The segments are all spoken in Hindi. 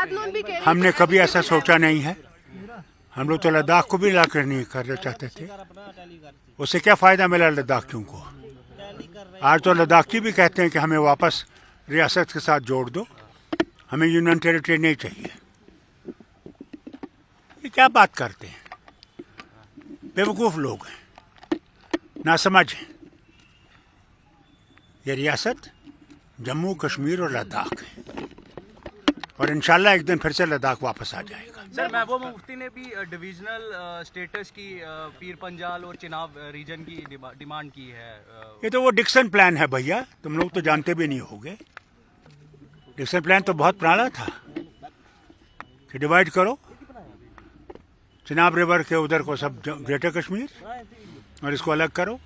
ज़ियादलोन भी कह रहे हैं हमने कभी ऐसा सोचा नहीं है। हम लोग तो लद्दाख को भी लाकर नहीं करना चाहते थे। उससे क्या फ़ायदा मिला लद्दाखियों को? आज तो लद्दाखी भी कहते हैं कि हमें वापस रियासत के साथ जोड़ दो, हमें यूनियन टेरिटरी नहीं चाहिए। ये क्या बात करते हैं? बेवकूफ़ लोग हैं, नासमझ हैं। ये रियासत जम्मू कश्मीर और लद्दाख है और इंशाल्लाह एक दिन फिर से लद्दाख वापस आ जाएगा। सर, महबूबा मुफ्ती ने भी डिविजनल स्टेटस की पीर पंजाल और चिनाब रीजन की डिमांड की है। ये तो वो डिक्सन प्लान है भैया, तुम लोग तो जानते भी नहीं होगे। डिक्सन प्लान तो बहुत पुराना था कि डिवाइड करो चिनाब रिवर के उधर को सब ग्रेटर कश्मीर और इसको अलग करो।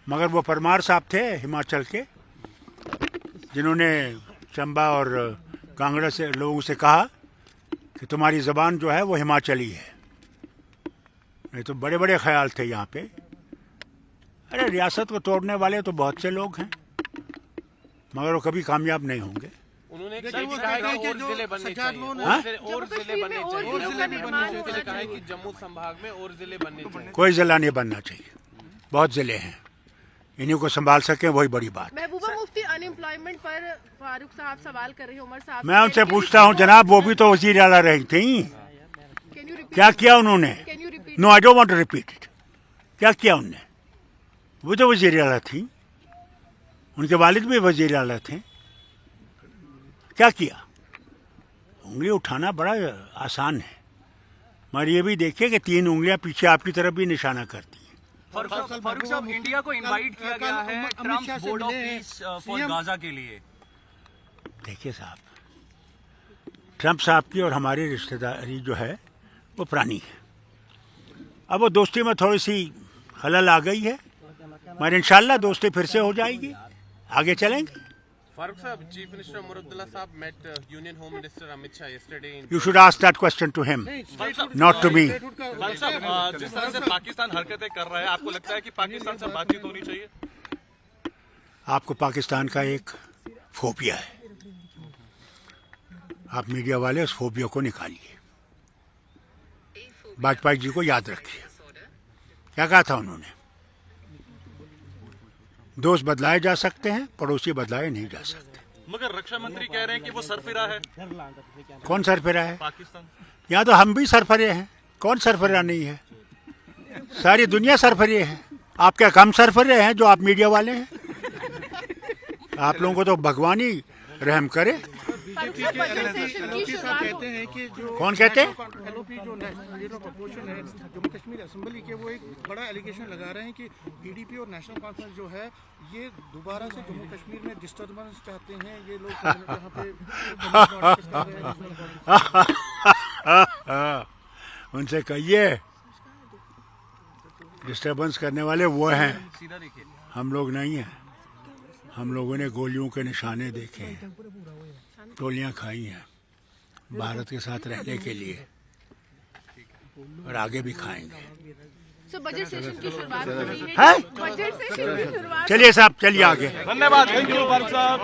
मगर वो परमार साहब थे हिमाचल के, जिन्होंने चंबा और कांगड़ा से लोगों से कहा कि तुम्हारी ज़बान जो है वो हिमाचली है। नहीं तो बड़े बड़े ख्याल थे यहाँ पे। अरे रियासत को तोड़ने वाले तो बहुत से लोग हैं, मगर वो कभी कामयाब नहीं होंगे। उन्होंने कहा कि और जिले बनने चाहिए, और जिले बनने चाहिए। उन्होंने कहा है कि जम्मू संभाग में और जिले बनने चाहिए। कोई जिला नहीं बनना चाहिए, बहुत जिले हैं, इन्हीं को संभाल सके वही बड़ी बात। महबूबा मुफ्ती अनएम्प्लॉयमेंट पर फारूक साहब सवाल कर रहे हैं, उमर साहब। मैं उनसे पूछता हूँ जनाब, वो भी तो वजीर आला रही थी, क्या किया उन्होंने? No, I don't want to repeat it. क्या किया उन्होंने? वो तो वजीर आला थी, उनके वालिद भी वजीर आला थे। क्या किया? उंगली उठाना बड़ा आसान है, मगर ये भी देखिए कि 3 उंगलियां पीछे आपकी तरफ भी निशाना करती हैं। फारूक साहब, इंडिया को इनवाइट किया गया है Trump board of peace for Gaza के लिए। देखिए साहब, ट्रम्प साहब की और हमारी रिश्तेदारी जो है वो पुरानी है। अब वो दोस्ती में थोड़ी सी खलल आ गई है, मगर इंशाल्लाह दोस्ती फिर से हो जाएगी, आगे चलेंगे। फारूक साहब, चीफ मिनिस्टर उमर अब्दुल्ला साहब met union home minister Amit Shah yesterday in... You should ask that question to him, not to me. साहब, जिस तरह से पाकिस्तान हरकतें कर रहा है, आपको लगता है कि पाकिस्तान से बातचीत होनी चाहिए? आपको पाकिस्तान का एक फोबिया है, आप मीडिया वाले उस फोबिया को निकालिए। वाजपेयी जी को याद रखिए, क्या कहा था उन्होंने? दोस्त बदलाए जा सकते हैं, पड़ोसी बदलाए नहीं जा सकते। मगर रक्षा मंत्री कह रहे हैं कि वो सरफिरा है। कौन सरफिरा है? पाकिस्तान। यहाँ तो हम भी सरफरे हैं, कौन सरफरा नहीं है? सारी दुनिया सरफरे है। आप क्या कम सरफरे हैं जो आप मीडिया वाले हैं? आप लोगों को तो भगवान ही रहम करे। कहते हैं कि जो कौन कहते हैं? एलओपी जो लीडर ऑफ अपोजिशन है जम्मू कश्मीर असेंबली के, वो एक बड़ा एलिगेशन लगा रहे हैं कि पीडीपी और नेशनल कॉन्फ्रेंस जो है ये दोबारा से जम्मू कश्मीर में डिस्टर्बेंस चाहते हैं। ये लोग यहाँ पे उनसे कहिए डिस्टर्बेंस करने वाले वो हैं, हम लोग नहीं हैं। हम लोगों ने गोलियों के निशाने देखे हैं, गोलियां खाई हैं भारत के साथ रहने के लिए, और आगे भी खाएंगे। बजट सेशन की शुरुआत हो रही है। है? बजट सेशन की शुरुआत। चलिए साहब, चलिए आगे। धन्यवाद, थैंक यू फारूक साहब।